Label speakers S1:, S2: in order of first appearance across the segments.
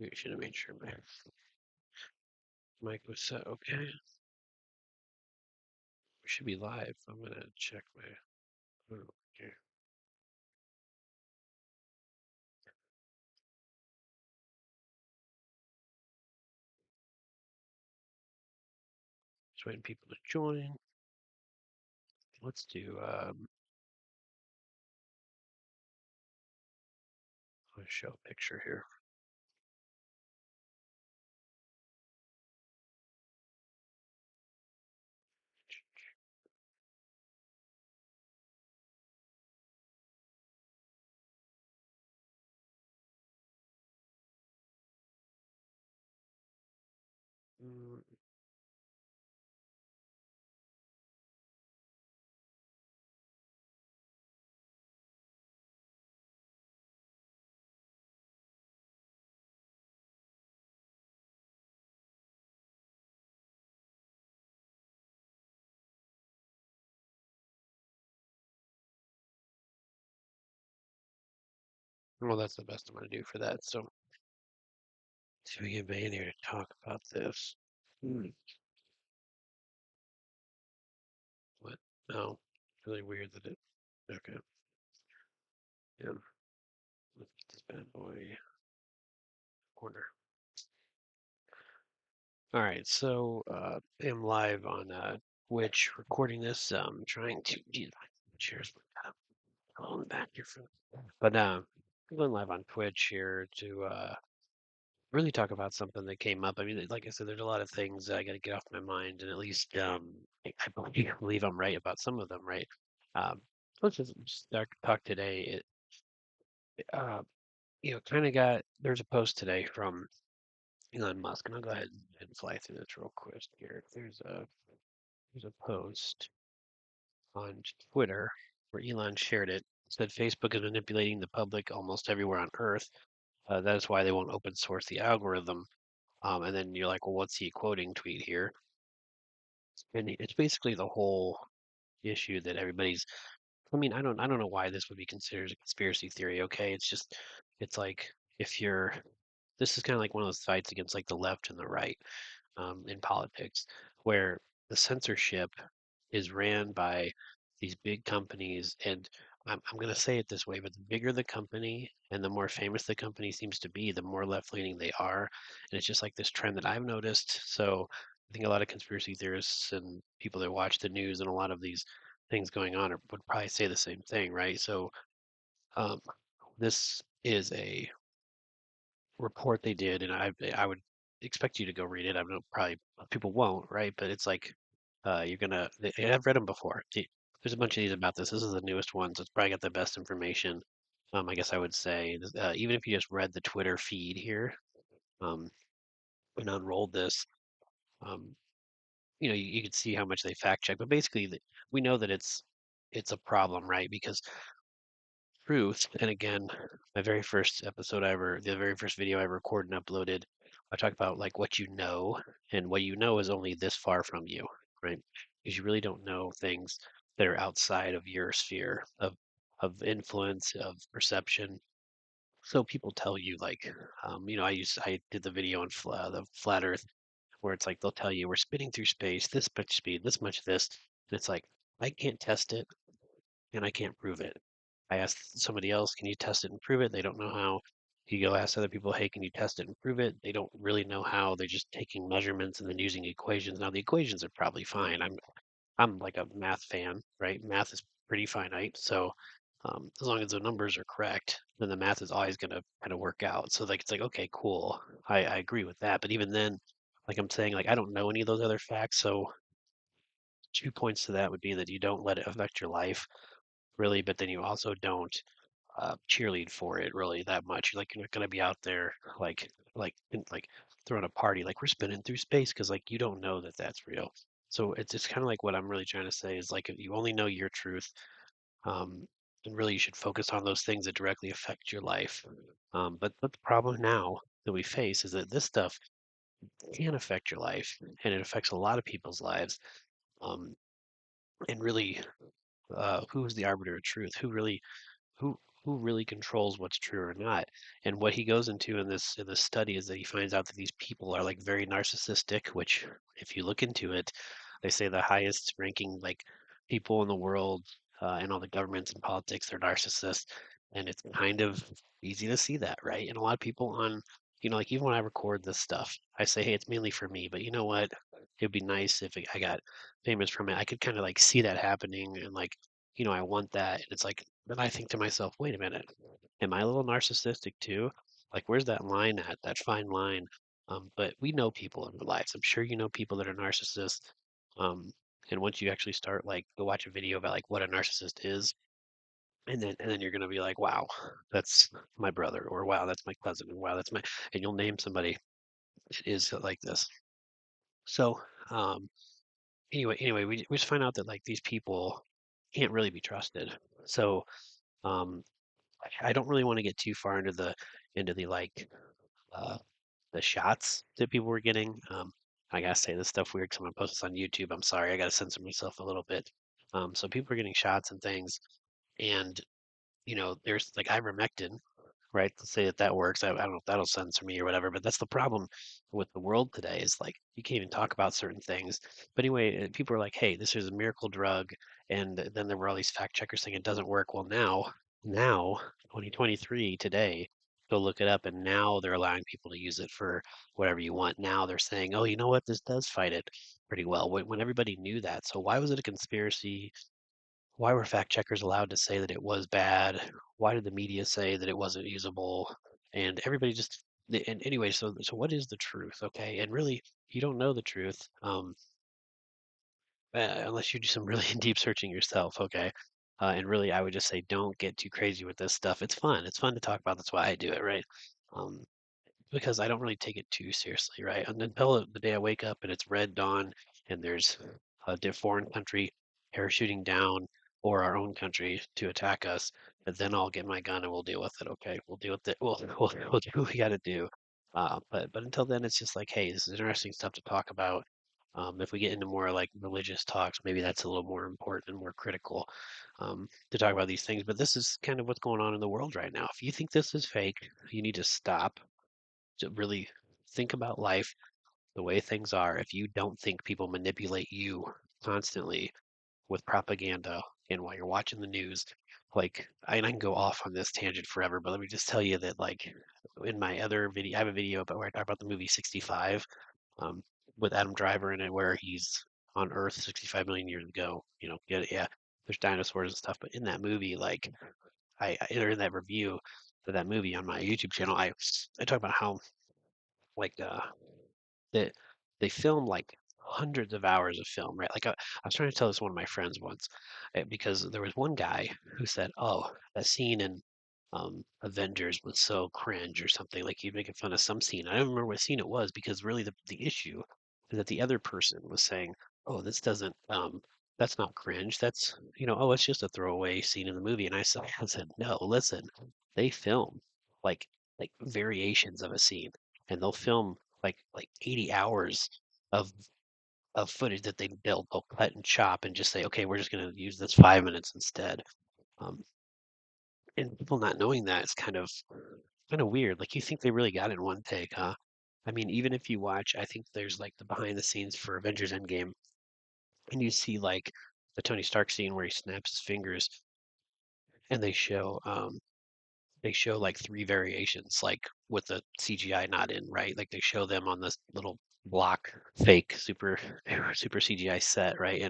S1: We should have made sure my mic was set. Okay, we should be live. I'm gonna check my. Oh, okay. Just waiting people to join. Let's do. I'll show a picture here. Mm, Well, that's the best I'm gonna do for that. So, see if we get Van here to talk about this. What? No. Really weird that it. Okay. Yeah. Let's get this bad boy corner. All right. So, I'm live on Twitch, recording this. Trying to. Geez, cheers. On the back here for. But I'm going live on Twitch here to really talk about something that came up. I mean, like I said, there's a lot of things I got to get off my mind, and at least I believe I'm right about some of them, right? Um, let's just start talk today. Uh, kind of got there's a post today from Elon Musk, and I'll go ahead and fly through this real quick here. There's a post on Twitter where Elon shared it. It said Facebook is manipulating the public almost everywhere on Earth. That is why they won't open source the algorithm. And then you're like, well, what's he quoting tweet here? And it's basically the whole issue that everybody's. I mean, I don't know why this would be considered a conspiracy theory. Okay, it's like if you're. This is kind of like one of those fights against like the left and the right in politics, where the censorship is ran by these big companies. And I'm going to say it this way, but the bigger the company and the more famous the company seems to be, the more left leaning they are. And it's just like this trend that I've noticed. So I think a lot of conspiracy theorists and people that watch the news and a lot of these things going on would probably say the same thing, right? So um, this is a report they did, and I would expect you to go read it. I know probably people won't, right? But it's like you're gonna. I've read them before. There's a bunch of these about this. This is the newest one, so it's probably got the best information. I guess I would say, even if you just read the Twitter feed here, um, and unrolled this, um, you could see how much they fact check. But basically, we know that it's a problem, right? Because truth. And again, the very first video I recorded and uploaded, I talk about like what you know, and what you know is only this far from you, right? Because you really don't know things that are outside of your sphere of influence, of perception. So people tell you like, I did the video on the flat Earth where it's like they'll tell you we're spinning through space this much speed, this much this, and it's like I can't test it and I can't prove it. I asked somebody else, can you test it and prove it? They don't know how. You go ask other people, hey, can you test it and prove it? They don't really know how. They're just taking measurements and then using equations. Now the equations are probably fine. I'm like a math fan, right? Math is pretty finite, so as long as the numbers are correct, then the math is always going to kind of work out. So like it's like okay, cool. I agree with that. But even then, like I'm saying, like I don't know any of those other facts. So 2 points to that would be that you don't let it affect your life really, but then you also don't cheerlead for it really that much. Like you're not gonna be out there like throwing a party like we're spinning through space because like you don't know that that's real. So it's kind of like what I'm really trying to say is like if you only know your truth, um, then really you should focus on those things that directly affect your life. But the problem now that we face is that this stuff can affect your life and it affects a lot of people's lives. Um, and really, who's the arbiter of truth? Who who really controls what's true or not. And what he goes into in this study is that he finds out that these people are like very narcissistic, which if you look into it, they say the highest ranking like people in the world and all the governments and politics are narcissists. And it's kind of easy to see that, right? And a lot of people on, like even when I record this stuff, I say, hey, it's mainly for me, but you know what? It'd be nice if I got famous from it. I could kind of like see that happening and like, I want that. And it's like, then I think to myself, wait a minute, am I a little narcissistic too? Like, where's that line at, that fine line? But we know people in our lives. I'm sure you know people that are narcissists. Um, and once you actually start, like, go watch a video about like what a narcissist is, and then you're gonna be like, wow, that's my brother, or wow, that's my cousin, and wow, that's my, and you'll name somebody that is like this. So, um, anyway, we just find out that like these people can't really be trusted. So, um, I don't really want to get too far into the like uh, the shots that people were getting. I gotta say this stuff weird because I'm gonna post this on YouTube. I'm sorry, I gotta censor myself a little bit. So people are getting shots and things, and there's like ivermectin, right? Let's say that that works. I don't know if that'll censor me or whatever, but that's the problem with the world today is like you can't even talk about certain things. But anyway, people are like, hey, this is a miracle drug. And then there were all these fact checkers saying it doesn't work. Well, now, 2023, today, go look it up. And now they're allowing people to use it for whatever you want. Now they're saying, oh, you know what? This does fight it pretty well when everybody knew that. So why was it a conspiracy? Why were fact checkers allowed to say that it was bad? Why did the media say that it wasn't usable? And everybody just and anyway, so what is the truth? Okay, and really, you don't know the truth unless you do some really deep searching yourself. Okay, and really, I would just say don't get too crazy with this stuff. It's fun. It's fun to talk about. That's why I do it, right? Um, because I don't really take it too seriously, right? And until the day I wake up and it's red dawn and there's a foreign country parachuting down or our own country to attack us, and then I'll get my gun and we'll deal with it. Okay, we'll deal with it. We'll do what we got to do. But until then, it's just like, hey, this is interesting stuff to talk about. If we get into more like religious talks, maybe that's a little more important and more critical to talk about these things. But this is kind of what's going on in the world right now. If you think this is fake, you need to stop to really think about life the way things are. If you don't think people manipulate you constantly with propaganda and while you're watching the news, like I can go off on this tangent forever, but let me just tell you that like in my other video, I have a video about where I talk about the movie 65 um, with Adam Driver in it, where he's on Earth 65 million years ago. Yeah, there's dinosaurs and stuff, but in that movie, like or in that review for that movie on my YouTube channel, I talk about how like that they film like hundreds of hours of film, right? Like I was trying to tell this to one of my friends once, because there was one guy who said, "Oh, that scene in Avengers was so cringe or something." Like he'd making fun of some scene. I don't remember what scene it was because really the issue is that the other person was saying, "Oh, this doesn't that's not cringe. That's oh, it's just a throwaway scene in the movie." And I said, "No, listen, they film like variations of a scene, and they'll film like 80 hours of footage that they build. They'll cut and chop and just say, okay, we're just going to use this 5 minutes instead. Um, and people not knowing that is kind of weird. Like you think they really got it in one take, huh? I mean, even if you watch, I think there's like the behind the scenes for Avengers Endgame, and you see like the Tony Stark scene where he snaps his fingers, and they show like three variations, like with the CGI not in, right? Like they show them on this little block fake super CGI set, right?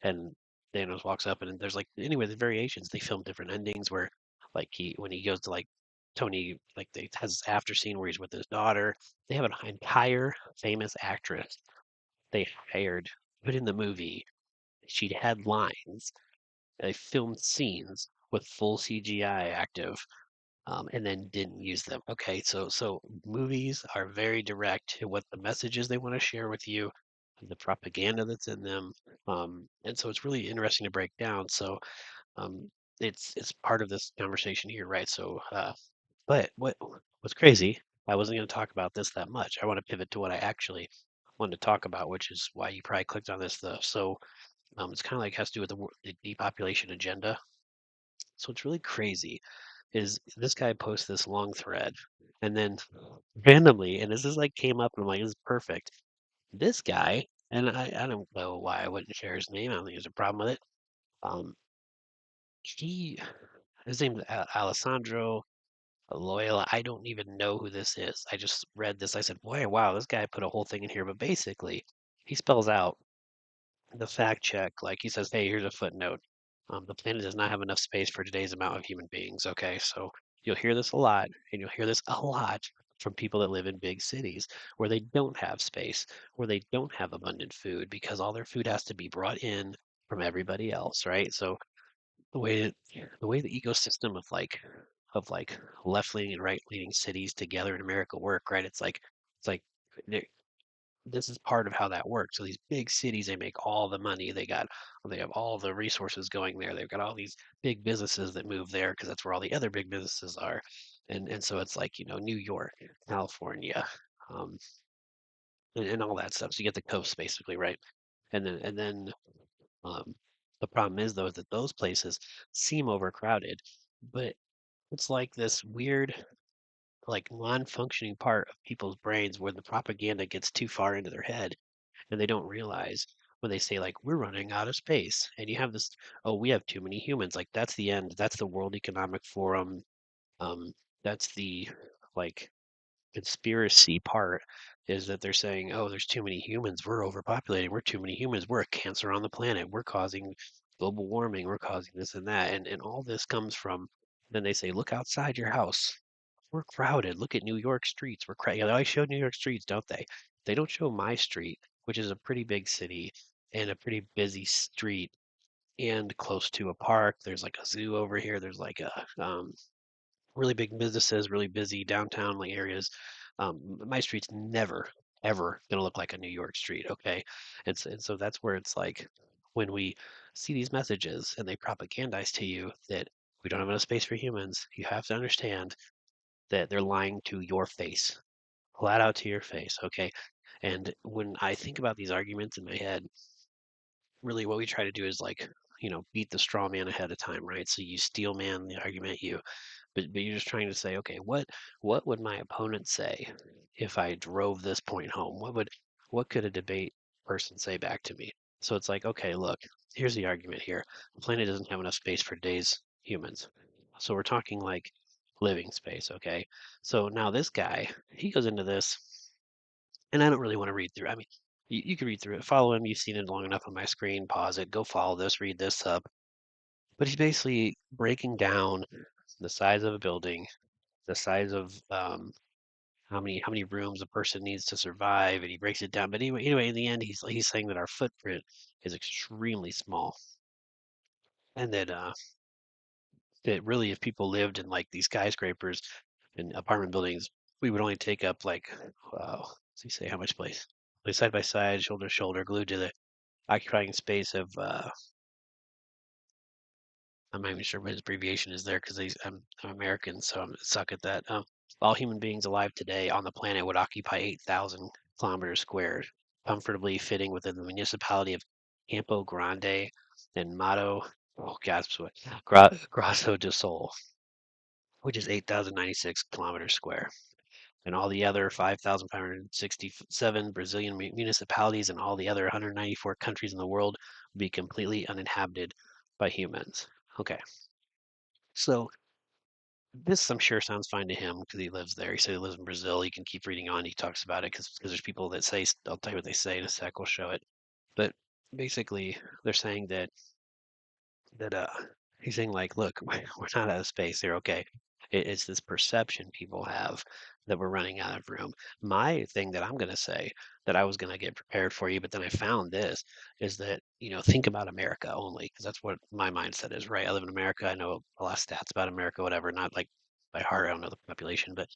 S1: And Thanos walks up and there's like anyway the variations. They film different endings where like he when he goes to like Tony like they has this after scene where he's with his daughter. They have an entire famous actress they hired put in the movie. She had lines. They filmed scenes with full CGI active and then didn't use them. Okay, so movies are very direct to what the messages they want to share with you, the propaganda that's in them, and so it's really interesting to break down. So um, it's part of this conversation here, right? So, but what's crazy? I wasn't going to talk about this that much. I want to pivot to what I actually wanted to talk about, which is why you probably clicked on this stuff. So it's kind of like has to do with the depopulation agenda. So it's really crazy is this guy posts this long thread, and then randomly, and this is like came up, and I'm like, this is perfect. This guy, and I don't know why I wouldn't share his name. I don't think there's a problem with it. Um, he his name's Alessandro Loyola. I don't even know who this is. I just read this. I said, boy, wow, this guy put a whole thing in here. But basically, he spells out the fact check. Like he says, hey, here's a footnote. The planet does not have enough space for today's amount of human beings. Okay, so you'll hear this a lot, and you'll hear this a lot from people that live in big cities where they don't have space, where they don't have abundant food because all their food has to be brought in from everybody else, right? So the way that, the way the ecosystem of like left leaning and right leaning cities together in America work, right? It's like this is part of how that works. So these big cities, they make all the money. They have all the resources going there. They've got all these big businesses that move there because that's where all the other big businesses are. And so it's like, New York, California, um, and all that stuff. So you get the coast basically, right? And then um, the problem is though is that those places seem overcrowded, but it's like this weird like non-functioning part of people's brains where the propaganda gets too far into their head and they don't realize when they say like we're running out of space and you have this, oh, we have too many humans, like that's the end, that's the World Economic Forum, um that's the like conspiracy part, is that they're saying, oh, there's too many humans, we're overpopulated, we're too many humans, we're a cancer on the planet, we're causing global warming, we're causing this and that, and all this comes from, then they say look outside your house, we're crowded. Look at New York streets. We're crowded. They always show New York streets, don't they? They don't show my street, which is a pretty big city and a pretty busy street and close to a park. There's like a zoo over here. There's like a really big businesses, really busy downtown like areas. My street's never ever gonna look like a New York street, okay? And so that's where it's like when we see these messages and they propagandize to you that we don't have enough space for humans, you have to understand that they're lying to your face, flat out to your face, okay? And when I think about these arguments in my head, really what we try to do is like, beat the straw man ahead of time, right? So you steel man the argument, but you're just trying to say, okay, what would my opponent say if I drove this point home? What could a debate person say back to me? So it's like, okay, look, here's the argument here. The planet doesn't have enough space for today's humans. So we're talking like living space, okay? So now this guy, he goes into this, and I don't really want to read through. I mean, you can read through it, follow him. You've seen it long enough on my screen. Pause it, go follow this, read this up. But he's basically breaking down the size of a building, the size of how many rooms a person needs to survive, and he breaks it down. But anyway, in the end, he's saying that our footprint is extremely small, and that really, if people lived in like these skyscrapers and apartment buildings, we would only take up like, let's see, say how much place? Like side by side, shoulder to shoulder, glued to the occupying space of I'm not even sure what his abbreviation is there because I'm American, so I suck at that. All human beings alive today on the planet would occupy 8,000 kilometers squared, comfortably fitting within the municipality of Campo Grande and Mato, oh God, Grosso do Sol, which is 8,096 kilometers square. And all the other 5,567 Brazilian municipalities and all the other 194 countries in the world would be completely uninhabited by humans. Okay, so this I'm sure sounds fine to him because he lives there. He said he lives in Brazil. You can keep reading on. He talks about it because there's people that say, I'll tell you what they say in a sec. We'll show it. But basically, they're saying that he's saying like, look, we're not out of space. They're okay. It's this perception people have that we're running out of room. My thing that I'm going to say that I was going to get prepared for you, but then I found this is that, think about America only, because that's what my mindset is, right? I live in America. I know a lot of stats about America, whatever, not like by heart. I don't know the population, but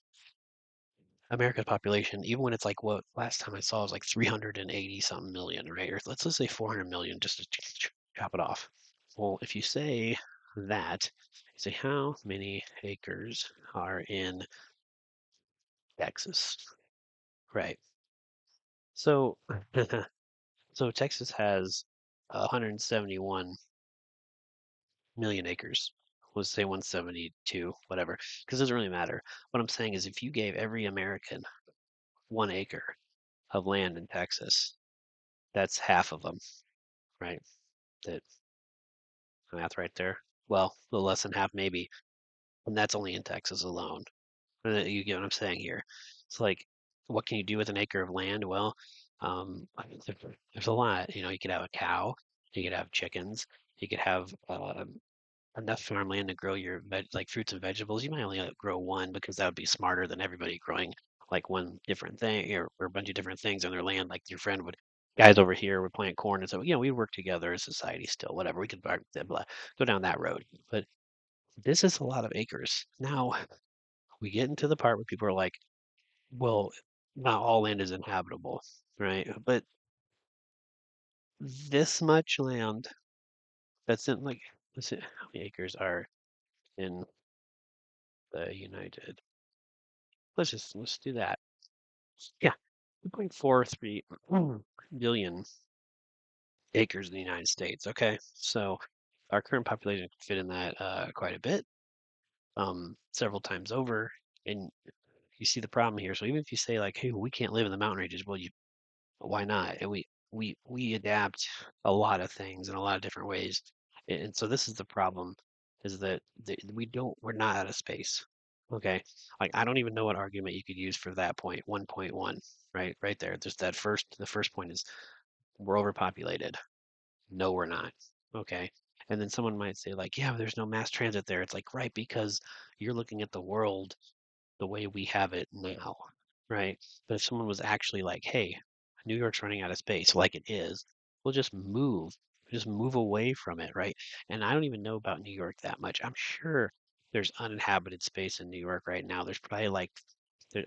S1: America's population, even when it's like what last time I saw was like 380 something million, right? Or let's just say 400 million just to chop it off. Well, if you say that, you say how many acres are in Texas, right? So, so Texas has 171 million acres. let's say 172, whatever, because it doesn't really matter. What I'm saying is if you gave every American 1 acre of land in Texas, that's half of them, right? That math right there. Well, a little less than half maybe, and that's only in Texas alone. You get what I'm saying here. It's like, what can you do with an acre of land? Well, there's a lot. You know, you could have a cow, you could have chickens, you could have enough farmland to grow your like fruits and vegetables. You might only grow one because that would be smarter than everybody growing like one different thing or a bunch of different things on their land. Like your friend would, guys over here would plant corn and so we work together as society still. Whatever we could go down that road, but this is a lot of acres. Now we get into the part where people are like, well, not all land is inhabitable, right? But this much land that's in like, let's see, how many acres are in the United? Let's do that. Yeah, 2.43 billion acres in the United States. Okay, so our current population could fit in that quite a bit, several times over. And you see the problem here. So even if you say like, hey, we can't live in the mountain ranges, well, you why not? And we adapt a lot of things in a lot of different ways. And so this is the problem, is that we're not out of space. Okay. Like I don't even know what argument you could use for that point, 1.1, right there. Just the first point is we're overpopulated. No, we're not. Okay. And then someone might say, like, yeah, but there's no mass transit there. It's like, right, because you're looking at the world the way we have it now, right? But if someone was actually like, hey, New York's running out of space, like it is, we'll just move away from it, right? And I don't even know about New York that much. I'm sure there's uninhabited space in New York right now. There's probably like,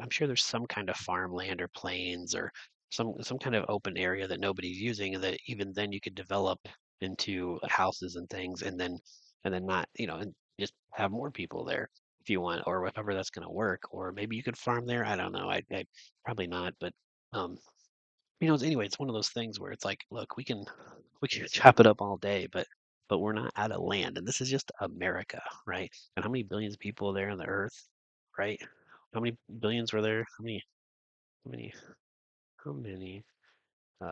S1: I'm sure there's some kind of farmland or plains or some kind of open area that nobody's using, and that even then you could develop into houses and things, and then not, and just have more people there if you want, or whatever that's going to work. Or maybe you could farm there. I don't know. I probably not, but um, anyway, it's one of those things where it's like, look, we can chop it up all day, but we're not out of land, and this is just America, right? And how many billions of people are there on the earth, right? How many billions were there? How many, how many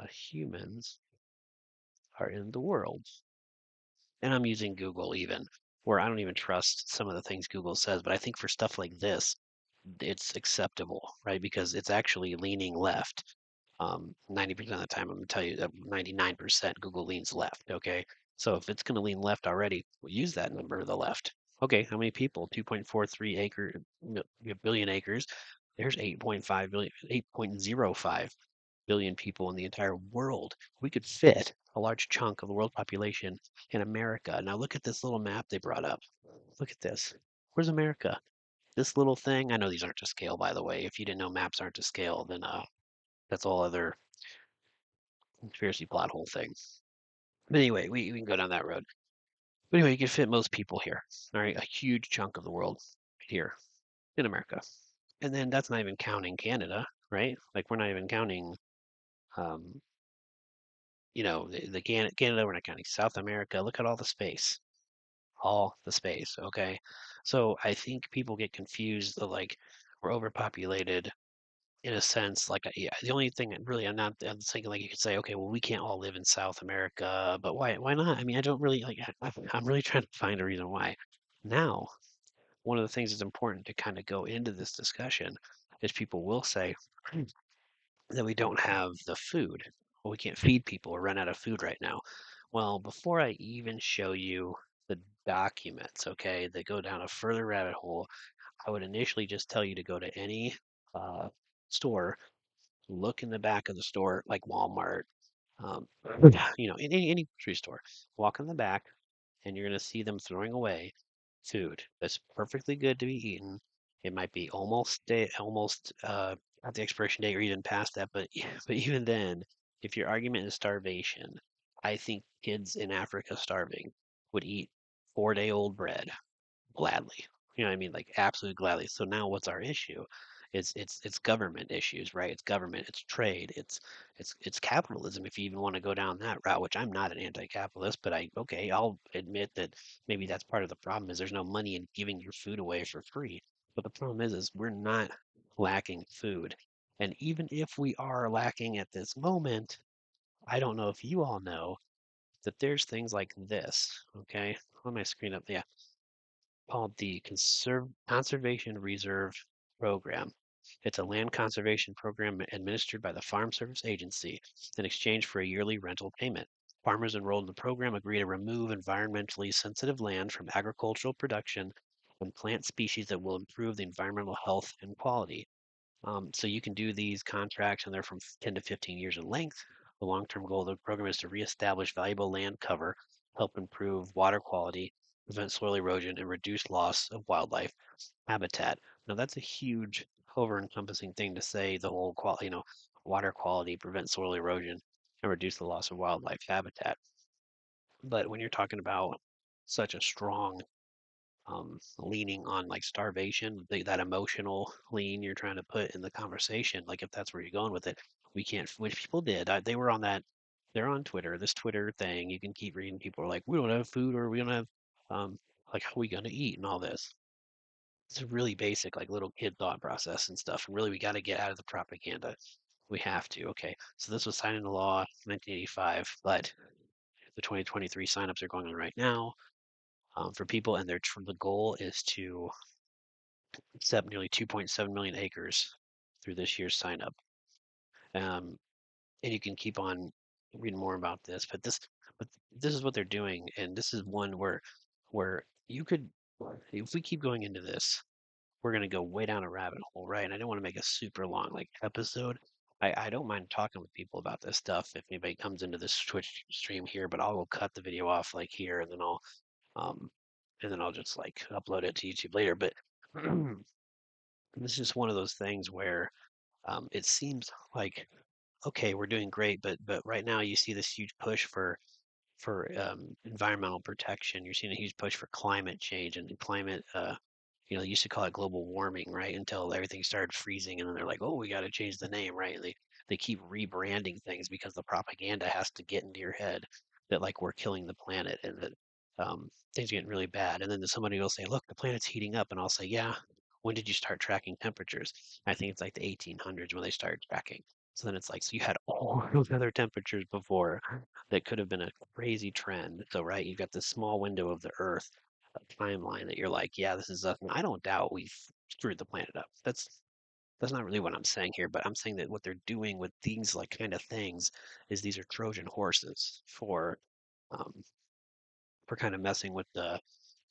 S1: humans are in the world? And I'm using Google even, where I don't even trust some of the things Google says, but I think for stuff like this, it's acceptable, right? Because it's actually leaning left. 90% of the time, I'm gonna tell you that 99% Google leans left. Okay, so if it's gonna lean left already, we'll use that number, the left. Okay, how many people? 2.43 billion acres. There's 8.5 billion, 8.05 billion people in the entire world. We could fit a large chunk of the world population in America. Now look at this little map they brought up. Look at this. Where's America? This little thing. I know these aren't to scale, by the way. If you didn't know maps aren't to scale, then that's all other conspiracy plot whole thing. But anyway, we can go down that road. But anyway, you can fit most people here. All right, a huge chunk of the world right here in America. And then that's not even counting Canada, right? Like we're not even counting um, Canada, we're not counting South America. Look at all the space. Okay, so I think people get confused. Like we're overpopulated in a sense. Like yeah, the only thing that really I'm thinking like you could say, okay, well we can't all live in South America, but why not? I mean, I don't really like. I'm really trying to find a reason why. Now, one of the things that's important to kind of go into this discussion is people will say that we don't have the food. Well, we can't feed people or run out of food right now. Well, before I even show you the documents, okay, that go down a further rabbit hole, I would initially just tell you to go to any uh, store, look in the back of the store, like Walmart, um, in any grocery store. Walk in the back, and you're going to see them throwing away food that's perfectly good to be eaten. It might be almost at the expiration date or even past that, but but even then, if your argument is starvation, I think kids in Africa starving would eat 4-day-old bread gladly. You know what I mean? Like absolutely gladly. So now what's our issue? It's government issues, right? It's government, it's trade, it's capitalism if you even want to go down that route, which I'm not an anti-capitalist, but I'll admit that maybe that's part of the problem is there's no money in giving your food away for free. But the problem is we're not lacking food. And even if we are lacking at this moment, I don't know if you all know that there's things like this, okay? On my screen up, yeah, called the Conservation Reserve Program. It's a land conservation program administered by the Farm Service Agency in exchange for a yearly rental payment. Farmers enrolled in the program agree to remove environmentally sensitive land from agricultural production and plant species that will improve the environmental health and quality. So you can do these contracts, and they're from 10 to 15 years in length. The long-term goal of the program is to reestablish valuable land cover, help improve water quality, prevent soil erosion, and reduce loss of wildlife habitat. Now that's a huge, over-encompassing thing to say. The whole quality, water quality, prevent soil erosion, and reduce the loss of wildlife habitat. But when you're talking about such a strong leaning on like starvation, that emotional lean you're trying to put in the conversation, like if that's where you're going with it, we can't, which people did. They were on that, they're on Twitter, this Twitter thing. You can keep reading. People are like, we don't have food or we don't have, like, how are we going to eat and all this. It's a really basic, like little kid thought process and stuff. And really, we got to get out of the propaganda. We have to. Okay. So this was signed into law in 1985, but the 2023 signups are going on right now for people, and the goal is to set nearly 2.7 million acres through this year's sign up. Um, and you can keep on reading more about this, but this is what they're doing, and this is one where you could, if we keep going into this, we're gonna go way down a rabbit hole, right? And I don't want to make a super long like episode. I don't mind talking with people about this stuff if anybody comes into this Twitch stream here, but I'll go cut the video off like here, um and then I'll just like upload it to YouTube later. But this is just one of those things where it seems like okay, we're doing great, but right now you see this huge push for environmental protection. You're seeing a huge push for climate change and climate. They used to call it global warming, right? Until everything started freezing, and then they're like, oh, we got to change the name, right? They keep rebranding things because the propaganda has to get into your head that like we're killing the planet and that things are getting really bad. And then somebody will say, look, the planet's heating up, and I'll say, yeah. When did you start tracking temperatures? I think it's like the 1800s when they started tracking. So then it's like, so you had all those other temperatures before that could have been a crazy trend. So, right, you've got this small window of the Earth timeline that you're like, yeah, this is us. And I don't doubt we've screwed the planet up. That's not really what I'm saying here, but I'm saying that what they're doing with these like kind of things is these are Trojan horses um, for kind of messing with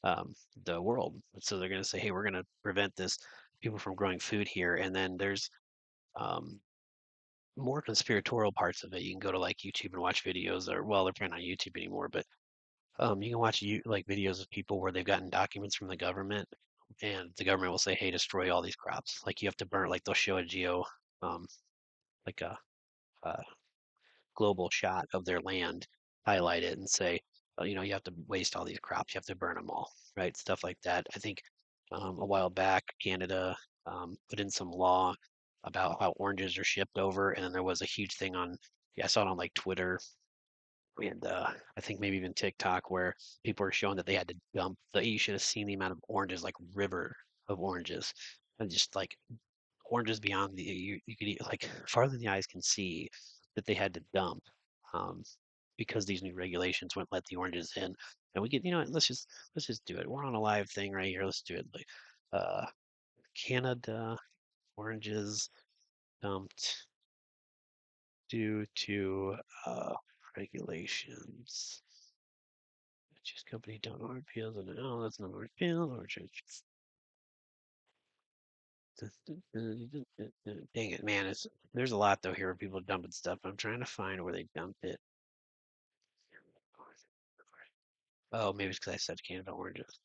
S1: um, the world. So they're going to say, hey, we're going to prevent this people from growing food here, and then there's um, more conspiratorial parts of it. You can go to like YouTube and watch videos, or well, they're probably not YouTube anymore, but you can watch like videos of people where they've gotten documents from the government, and the government will say, "Hey, destroy all these crops." Like you have to burn. Like they'll show a um, like a global shot of their land, highlight it, and say, you have to waste all these crops. You have to burn them all, right? Stuff like that. I think a while back, Canada put in some law about how oranges are shipped over, and then there was a huge thing on. Yeah, I saw it on like Twitter and I think maybe even TikTok where people are showing that they had to dump you should have seen the amount of oranges, like river of oranges, and just like oranges beyond you could eat like farther than the eyes can see that they had to dump um, because these new regulations wouldn't let the oranges in. And we get, what, let's just do it. We're on a live thing right here. Let's do it. Like Canada oranges dumped due to regulations. Cheese company don't orange peels and oh, that's not orange peel. Orange. Dang it, man! There's a lot though here where people dumping stuff. I'm trying to find where they dumped it. Oh, maybe it's because I said Canada oranges.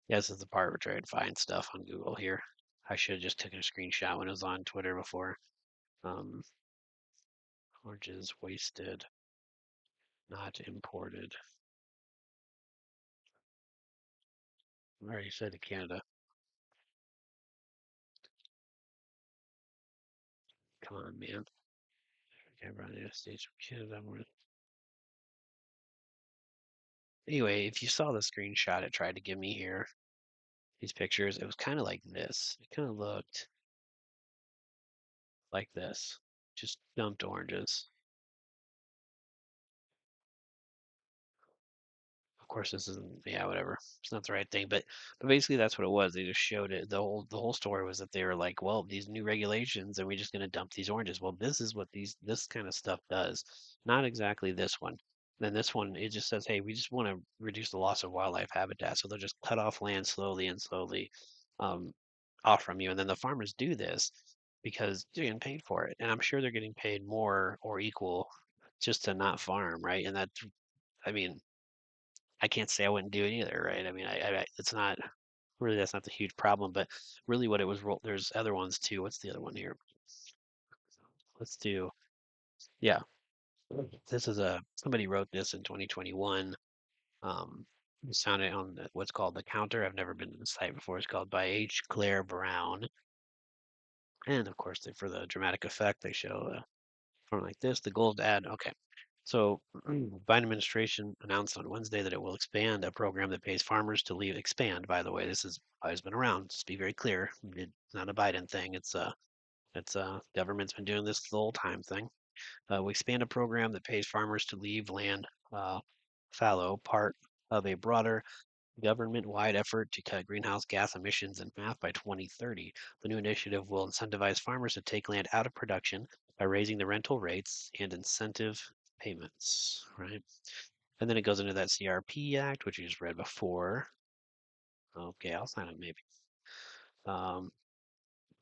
S1: Yeah, this is the part where I try to find stuff on Google here. I should have just taken a screenshot when it was on Twitter before. Um, Oranges wasted, not imported. I already said to Canada. Come on, man. Okay, run the United States from Canada. Anyway, if you saw the screenshot it tried to give me here, these pictures, it was kind of like this. It kind of looked like this. Just dumped oranges. Of course, this isn't, yeah, whatever. It's not the right thing, but basically that's what it was. They just showed it. The whole story was that they were like, well, these new regulations, and we're just going to dump these oranges. Well, this is what this kind of stuff does. Not exactly this one. Then this one, it just says, hey, we just want to reduce the loss of wildlife habitat, so they'll just cut off land slowly and slowly, um, off from you. And then the farmers do this because they're getting paid for it, and I'm sure they're getting paid more or equal just to not farm, right? And that's, I mean, I can't say I wouldn't do it either, right? I mean, it's not really that's not the huge problem, but really what it was. There's other ones too. What's the other one here? Let's do, yeah. This is somebody wrote this in 2021. It's found it on what's called the Counter. I've never been to the site before. It's called by H. Claire Brown, and of course, for the dramatic effect, they show from like this. The goal is to add. Okay, so Biden administration announced on Wednesday that it will expand a program that pays farmers to leave. Expand, by the way, this has always been around. Just be very clear. It's not a Biden thing. It's government's been doing this the whole time thing. We expand a program that pays farmers to leave land fallow, part of a broader government-wide effort to cut greenhouse gas emissions in half by 2030. The new initiative will incentivize farmers to take land out of production by raising the rental rates and incentive payments, right? And then it goes into that CRP Act, which you just read before. Okay, I'll sign it maybe. Um,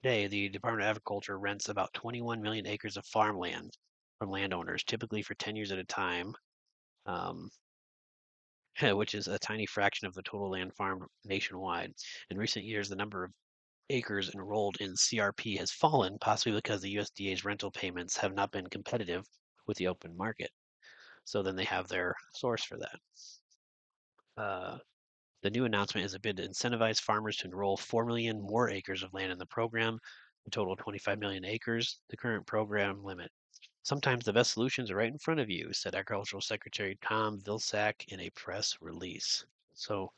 S1: Today, the Department of Agriculture rents about 21 million acres of farmland from landowners, typically for 10 years at a time, um, which is a tiny fraction of the total land farmed nationwide. In recent years, the number of acres enrolled in CRP has fallen, possibly because the USDA's rental payments have not been competitive with the open market. So then they have their source for that. Uh, the new announcement is a bid to incentivize farmers to enroll 4 million more acres of land in the program, a total of 25 million acres, the current program limit. Sometimes the best solutions are right in front of you, said Agricultural Secretary Tom Vilsack in a press release. So,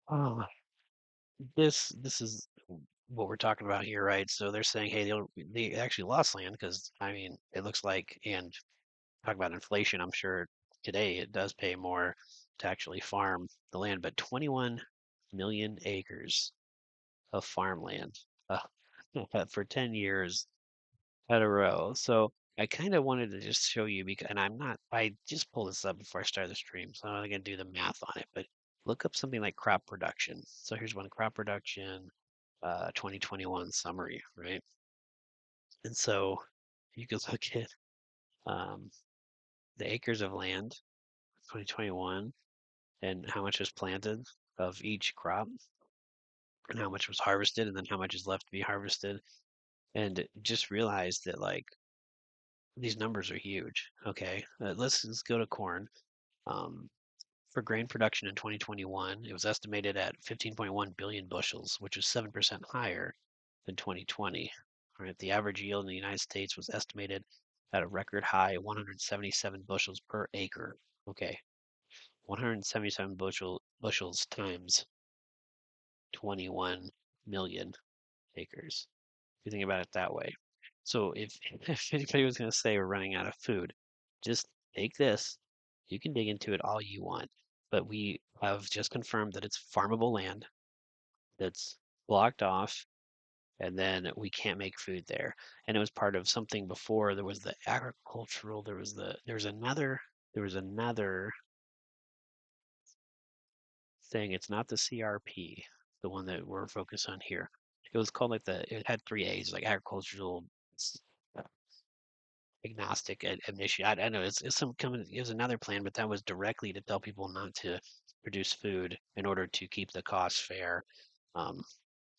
S1: uh, this is what we're talking about here, right? So they're saying, hey, they actually lost land because I mean, it looks like, and talk about inflation. I'm sure today it does pay more to actually farm the land, but 21 million acres of farmland uh, for 10 years at a row. So I kind of wanted to just show you because, and I just pulled this up before I started the stream, so I'm not going to do the math on it, but look up something like crop production. So here's one crop production, 2021 summary, right? And so you can look at um, the acres of land, 2021, and how much was planted of each crop, and how much was harvested, and then how much is left to be harvested. And just realize that like these numbers are huge. Okay, let's go to corn. Um, for grain production in 2021, it was estimated at 15.1 billion bushels, which is 7% higher than 2020. Right, the average yield in the United States was estimated at a record high 177 bushels per acre. Okay, 177 bushels times 21 million acres. If you think about it that way. So if if anybody was going to say we're running out of food, just take this. You can dig into it all you want, but we have just confirmed that it's farmable land that's blocked off, and then we can't make food there. And it was part of something before. There was the agricultural. There was another thing. It's not the CRP, the one that we're focused on here. It was called like it had three A's, like agricultural agnostic admission. I know it's some coming. It was another plan, but that was directly to tell people not to produce food in order to keep the costs fair, um,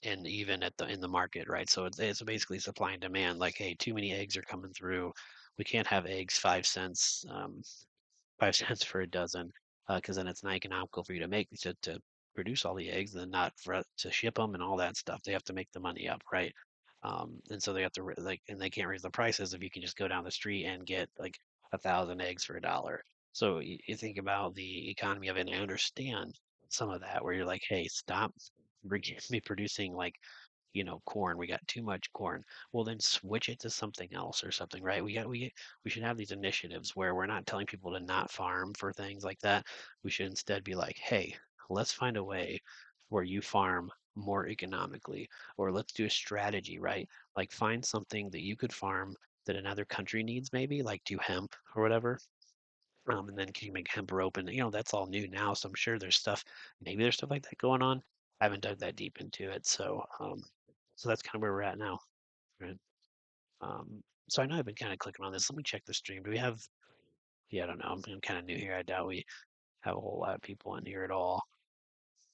S1: and even in the market, right? So it's basically supply and demand. Like, hey, too many eggs are coming through. We can't have eggs 5 cents, 5 cents for a dozen, because then it's not economical for you to make to produce all the eggs, and then not for to ship them and all that stuff. They have to make the money up, right? And so they have to like, and they can't raise the prices if you can just go down the street and get like 1,000 eggs for $1. So you think about the economy of it, and I understand some of that where you're like, hey, stop me producing like corn. We got too much corn. Well, then switch it to something else or something, right? We should have these initiatives where we're not telling people to not farm for things like that. We should instead be like, hey, let's find a way where you farm more economically, or let's do a strategy, right? Like find something that you could farm that another country needs, maybe like do hemp or whatever. And then can you make hemp rope? And that's all new now. So I'm sure maybe there's stuff like that going on. I haven't dug that deep into it. So that's kind of where we're at now. Right. So I know I've been kind of clicking on this. Let me check the stream. Do we have, yeah, I don't know. I'm kind of new here. I doubt we have a whole lot of people in here at all.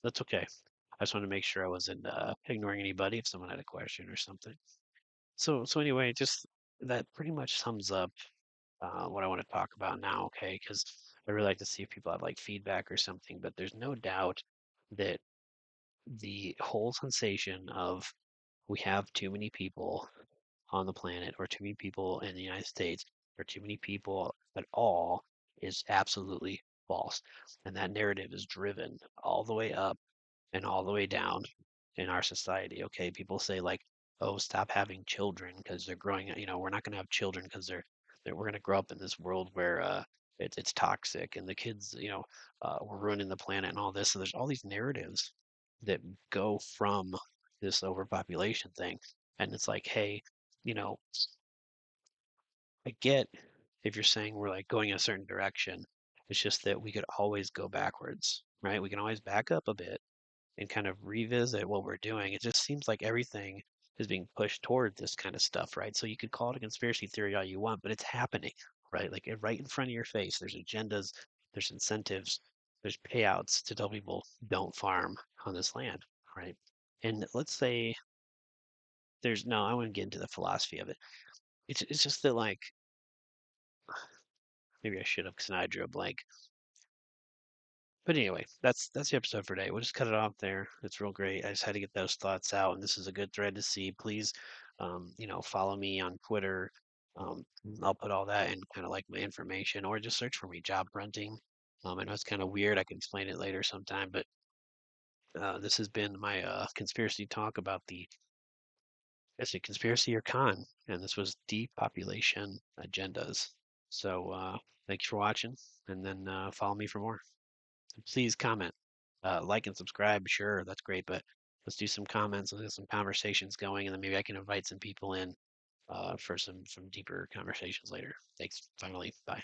S1: That's okay. I just wanted to make sure I wasn't ignoring anybody if someone had a question or something. So anyway, just that pretty much sums up what I want to talk about now, okay? Because I really like to see if people have like feedback or something, but there's no doubt that the whole sensation of we have too many people on the planet or too many people in the United States or too many people at all is absolutely false. And that narrative is driven all the way up and all the way down in our society. Okay, people say like, "Oh, stop having children because they're growing. We're not going to have children because we're going to grow up in this world where it's toxic and the kids, we're ruining the planet and all this." So there's all these narratives that go from this overpopulation thing, and it's like, hey, you know, I get if you're saying we're like going in a certain direction. It's just that we could always go backwards, right? We can always back up a bit and kind of revisit what we're doing. It just seems like everything is being pushed toward this kind of stuff, right? So you could call it a conspiracy theory all you want, but it's happening, right? Like right in front of your face. There's agendas, there's incentives, there's payouts to tell people don't farm on this land, right? And let's say there's no, I wouldn't get into the philosophy of it. It's just that like maybe I should have because now I drew a blank. But anyway, that's the episode for today. We'll just cut it off there. It's real great. I just had to get those thoughts out, and this is a good thread to see. Please, follow me on Twitter. Um, I'll put all that in kind of like my information, or just search for me, job hunting. I know it's kind of weird. I can explain it later sometime, but this has been my conspiracy talk about is it conspiracy or con? And this was depopulation agendas. So thanks for watching, and then follow me for more. Please comment, like and subscribe. Sure, that's great, but let's do some comments. Let's get some conversations going, and then maybe I can invite some people in for some deeper conversations later. Thanks. Finally, bye.